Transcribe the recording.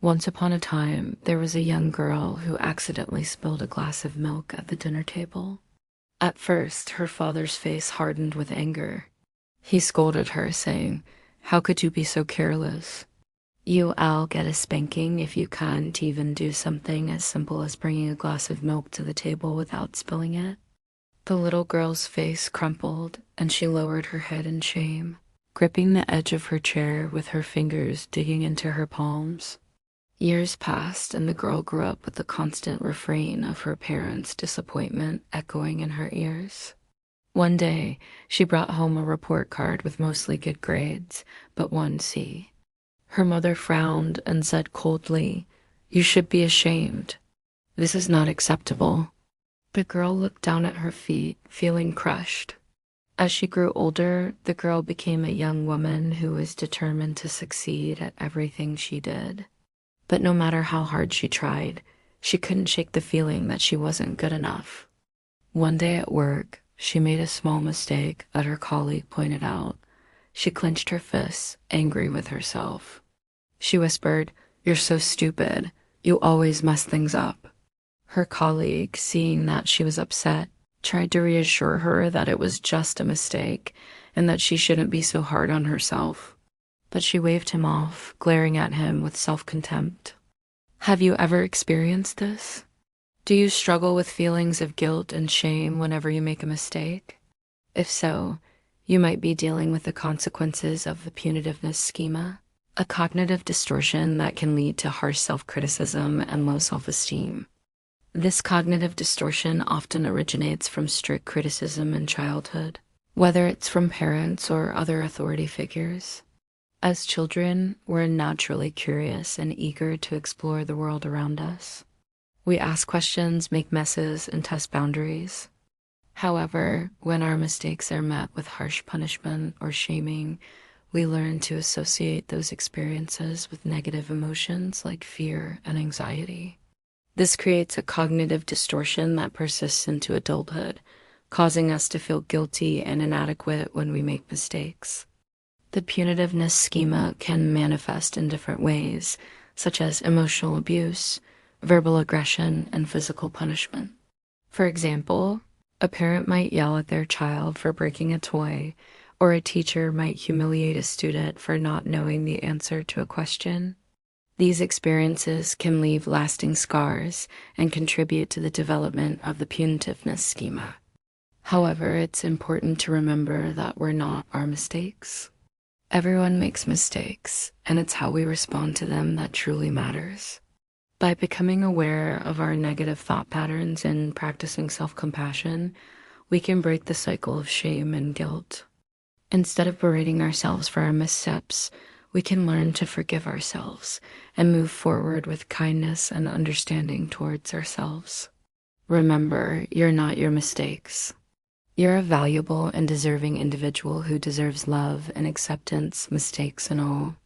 Once upon a time, there was a young girl who accidentally spilled a glass of milk at the dinner table. At first, her father's face hardened with anger. He scolded her, saying, "How could you be so careless? You'll get a spanking if you can't even do something as simple as bringing a glass of milk to the table without spilling it." The little girl's face crumpled, and she lowered her head in shame, gripping the edge of her chair with her fingers digging into her palms. Years passed, and the girl grew up with the constant refrain of her parents' disappointment echoing in her ears. One day, she brought home a report card with mostly good grades, but one C. Her mother frowned and said coldly, "You should be ashamed. This is not acceptable." The girl looked down at her feet, feeling crushed. As she grew older, the girl became a young woman who was determined to succeed at everything she did. But no matter how hard she tried, she couldn't shake the feeling that she wasn't good enough. One day at work, she made a small mistake that her colleague pointed out. She clenched her fists, angry with herself. She whispered, "You're so stupid. You always mess things up." Her colleague, seeing that she was upset, tried to reassure her that it was just a mistake and that she shouldn't be so hard on herself. But she waved him off, glaring at him with self-contempt. Have you ever experienced this? Do you struggle with feelings of guilt and shame whenever you make a mistake? If so, you might be dealing with the consequences of the punitiveness schema, a cognitive distortion that can lead to harsh self-criticism and low self-esteem. This cognitive distortion often originates from strict criticism in childhood, whether it's from parents or other authority figures. As children, we're naturally curious and eager to explore the world around us. We ask questions, make messes, and test boundaries. However, when our mistakes are met with harsh punishment or shaming, we learn to associate those experiences with negative emotions like fear and anxiety. This creates a cognitive distortion that persists into adulthood, causing us to feel guilty and inadequate when we make mistakes. The punitiveness schema can manifest in different ways, such as emotional abuse, verbal aggression, and physical punishment. For example, a parent might yell at their child for breaking a toy, or a teacher might humiliate a student for not knowing the answer to a question. These experiences can leave lasting scars and contribute to the development of the punitiveness schema. However, it's important to remember that we're not our mistakes. Everyone makes mistakes, and it's how we respond to them that truly matters. By becoming aware of our negative thought patterns and practicing self-compassion, we can break the cycle of shame and guilt. Instead of berating ourselves for our missteps, we can learn to forgive ourselves and move forward with kindness and understanding towards ourselves. Remember, you're not your mistakes. You're a valuable and deserving individual who deserves love and acceptance, mistakes and all.